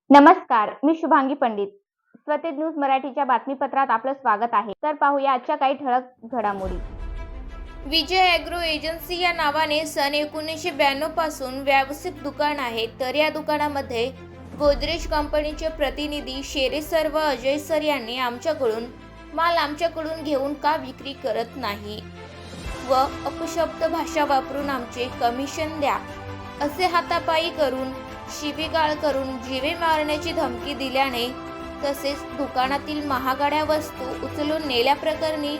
नमस्कार, मी शुभांगी पंडित. स्वतेज न्यूज मराठीच्या बातमीपत्रात आपलं स्वागत आहे. तर पाहूया आजच्या काही ठळक घडामोडी. विजय ॲग्रो एजन्सी या नावाने सन 1992 पासून व्यावसायिक दुकान आहे. तर या दुकानामध्ये गोदरेज कंपनीचे प्रतिनिधी शेरे सर व अजय सर यांनी आमच्याकडून माल आमच्याकडून घेऊन का विक्री करत नाही व अपशब्द भाषा वापरून आमचे कमिशन द्या असे हातापायी करून शिवीगाळ करून जीवे मारण्याची धमकी दिल्याने तसेच दुकानातील महागड्या वस्तू उचलून नेल्याप्रकरणी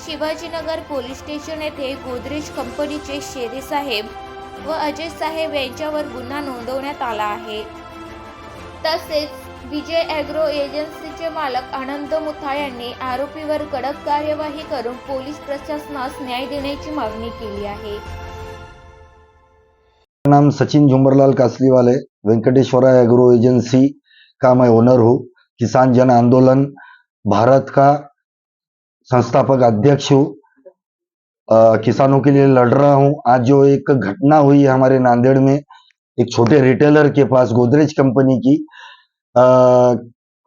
शिवाजीनगर पोलीस स्टेशन येथे गोदरेज कंपनीचे शेरे साहेब व अजय साहेब यांच्यावर गुन्हा नोंदवण्यात आला आहे. तसेच विजय ॲग्रो एजन्सीचे मालक आनंद मुथा यांनी आरोपीवर कडक कार्यवाही करून पोलीस प्रशासनास न्याय देण्याची मागणी केली आहे. नाम सचिन झुमरलाल कासलीवाल है। वेंकटेश्वरा एग्रो एजेंसी का मैं ओनर हूँ। किसान जन आंदोलन भारत का संस्थापक अध्यक्ष हूँ। किसानों के लिए लड़ रहा हूँ। आज जो एक घटना हुई है हमारे नांदेड़ में, एक छोटे रिटेलर के पास गोदरेज कंपनी की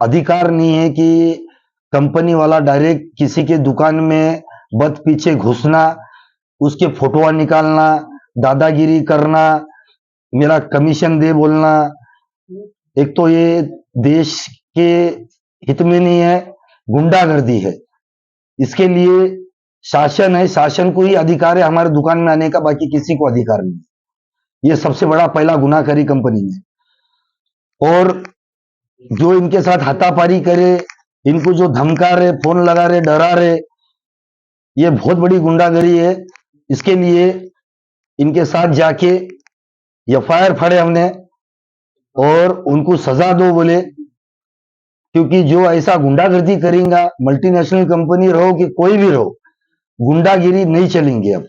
अधिकार नहीं है कि कंपनी वाला डायरेक्ट किसी के दुकान में बद पीछे घुसना, उसके फोटोआ निकालना, दादागिरी करना, मेरा कमीशन दे बोलना। एक तो ये देश के हित में नहीं है, गुंडागर्दी है। इसके लिए शासन है, शासन को ही अधिकार है हमारे दुकान में आने का, बाकी किसी को अधिकार नहीं। ये सबसे बड़ा पहला गुनाह करी कंपनी ने। और जो इनके साथ हाथापाई करे, इनको जो धमका रहे, फोन लगा रहे, डरा रहे, ये बहुत बड़ी गुंडागर्दी है। इसके लिए इनके साथ जाके एफआईआर फाड़े हमने और उनको सजा दो बोले, क्योंकि जो ऐसा गुंडागर्दी करेगा, मल्टीनेशनल कंपनी रहो कि कोई भी रहो, गुंडागिरी नहीं चलेंगे। अब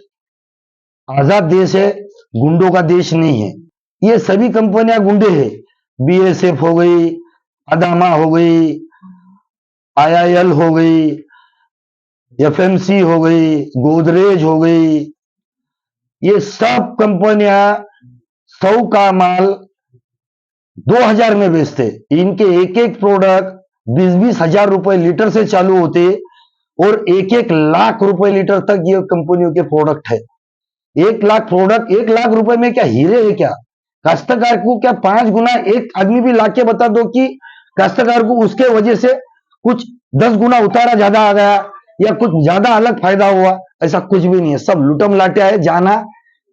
आजाद देश है, गुंडों का देश नहीं है। ये सभी कंपनियां गुंडे हैं। बीएसएफ हो गई, अदामा हो गई, आईआईएल हो गई, एफएमसी हो गई, गोदरेज हो गई, ये सब कंपनियां 100 का माल 2000 में बेचते। इनके एक एक प्रोडक्ट 20-20 हजार रुपए लीटर से चालू होते और 1-1 लाख रुपए लीटर तक ये कंपनियों के प्रोडक्ट है। 1 लाख प्रोडक्ट, 1 लाख रुपए में क्या हीरे है क्या? काश्तकार को क्या 5 गुना एक आदमी भी लाके बता दो कि काश्तकार को उसके वजह से कुछ 10 गुना उतारा ज्यादा आ गया या कुछ ज्यादा अलग फायदा हुआ? ऐसा कुछ भी नहीं है। सब लुटम लाटिया है। जाना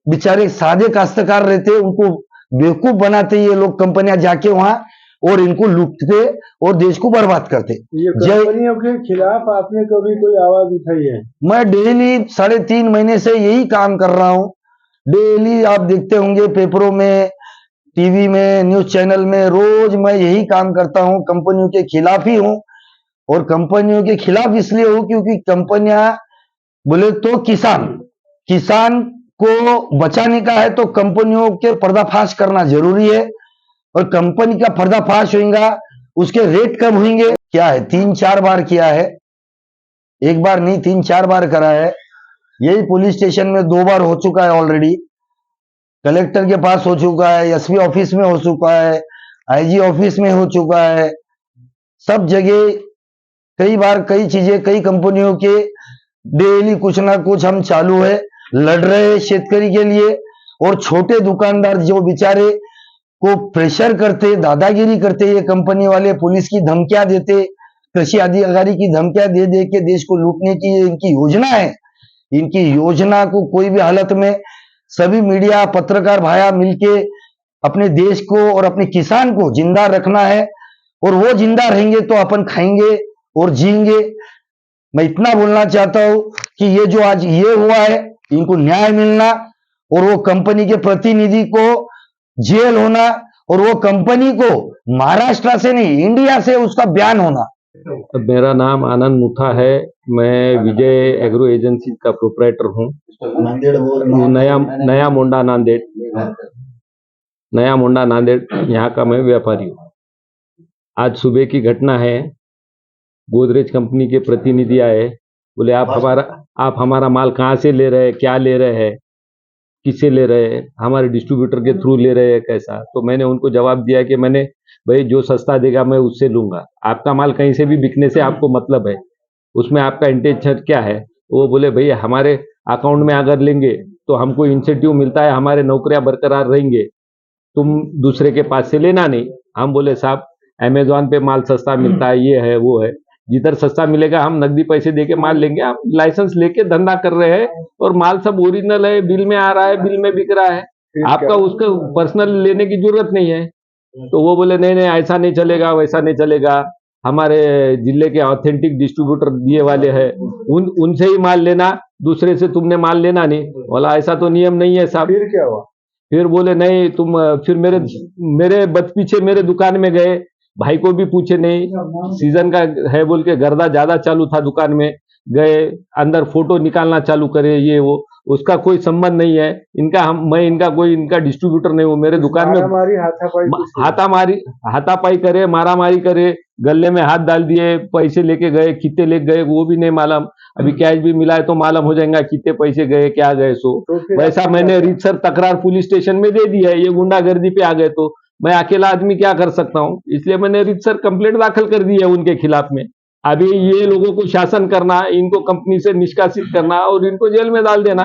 बेचारे सादे काश्तकार रहते, उनको बेवकूफ बनाते ये लोग कंपनियां जाके वहां और इनको लूटते और देश को बर्बाद करते। ये कंपनियों के खिलाफ आपने कभी कोई आवाज उठाई है? मैं डेली 3.5 महीने से यही काम कर रहा हूं। डेली आप देखते होंगे पेपरों में, टीवी में, न्यूज चैनल में, रोज मैं यही काम करता हूं। कंपनियों के खिलाफ ही हूं। और कंपनियों के खिलाफ इसलिए हूं क्योंकि कंपनियां बोले तो किसान को बचाने का है, तो कंपनियों के पर्दाफाश करना जरूरी है। और कंपनी का पर्दाफाश होगा, उसके रेट कम होंगे। क्या है, 3-4 बार किया है, एक बार नहीं 3-4 बार करा है। यही पुलिस स्टेशन में 2 बार हो चुका है ऑलरेडी। कलेक्टर के पास हो चुका है, एसपी ऑफिस में हो चुका है, आईजी ऑफिस में हो चुका है। सब जगह कई बार कई चीजें, कई कंपनियों के डेली कुछ ना कुछ हम चालू है, लड़ रहे हैं शेतकरी के लिए। और छोटे दुकानदार जो बेचारे को प्रेशर करते, दादागिरी करते, ये कंपनी वाले पुलिस की धमकियां देते, कृषि अधिकारी की धमकियां दे दे के देश को लूटने की इनकी योजना है। इनकी योजना को कोई भी हालत में सभी मीडिया पत्रकार भाया मिलके अपने देश को और अपने किसान को जिंदा रखना है। और वो जिंदा रहेंगे तो अपन खाएंगे और जिएंगे। मैं इतना बोलना चाहता हूं कि ये जो आज ये हुआ है, इनको न्याय मिलना और वो कंपनी के प्रतिनिधि को जेल होना और वो कंपनी को महाराष्ट्र से नहीं, इंडिया से उसका बैन होना। मेरा नाम आनंद मुथा है। मैं विजय एग्रो एजेंसी का प्रोपराइटर हूँ। नया मोंडा नांदेड़ यहाँ का मैं व्यापारी हूँ। आज सुबह की घटना है। गोदरेज कंपनी के प्रतिनिधि आए, बोले आप हमारा माल कहाँ से ले रहे हैं, क्या ले रहे हैं, किससे ले रहे हैं, हमारे डिस्ट्रीब्यूटर के थ्रू ले रहे हैं कैसा। तो मैंने उनको जवाब दिया कि मैंने भाई जो सस्ता देगा मैं उससे लूंगा, आपका माल कहीं से भी बिकने से आपको मतलब है, उसमें आपका इंटेंशन क्या है। वो बोले भैया हमारे अकाउंट में अगर लेंगे तो हमको इंसेंटिव मिलता है, हमारे नौकरियां बरकरार रहेंगे, तुम दूसरे के पास से लेना नहीं। हम बोले साहब अमेजोन पे माल सस्ता मिलता है, ये है वो है, जिधर सस्ता मिलेगा हम नकदी पैसे देके माल लेंगे। आप लाइसेंस लेके धंधा कर रहे हैं और माल सब ओरिजिनल है, बिल में आ रहा है, बिल में बिक रहा है, आपका उसका पर्सनल लेने की जरूरत नहीं है। तो वो बोले नहीं नहीं ऐसा नहीं चलेगा, वैसा नहीं चलेगा, हमारे जिले के ऑथेंटिक डिस्ट्रीब्यूटर दिए वाले हैं, उनसे ही माल लेना, दूसरे से तुमने माल लेना नहीं। बोला ऐसा तो नियम नहीं है साहब। फिर क्या हुआ? फिर बोले नहीं तुम, फिर मेरे बद पीछे मेरे दुकान में गए, भाई को भी पूछे नहीं, सीजन का है बोल के गर्दा ज्यादा चालू था दुकान में, गए अंदर फोटो निकालना चालू करे, ये वो, उसका कोई संबंध नहीं है इनका, मैं इनका डिस्ट्रीब्यूटर नहीं हूँ। मेरे दुकान में मारामारी, हाथापाई कुछ नहीं? हाथापाई करे, मारामारी करे, गले में हाथ डाल दिए, पैसे लेके गए, कितने लेके गए वो भी नहीं मालूम, अभी कैश भी मिला है तो मालूम हो जाएगा कितने पैसे गए क्या गए। सो तो फिर वैसा आप मैंने क्या रीतसर तकरार पुलिस स्टेशन में दे दी है, ये गुंडागर्दी पे आ गए तो मैं अकेला आदमी क्या कर सकता हूँ, इसलिए मैंने रीतसर कंप्लेंट दाखिल कर दी है उनके खिलाफ में। अभी ये लोगों को शासन करना, इनको कंपनी से निष्कासित करना और इनको जेल में डाल देना।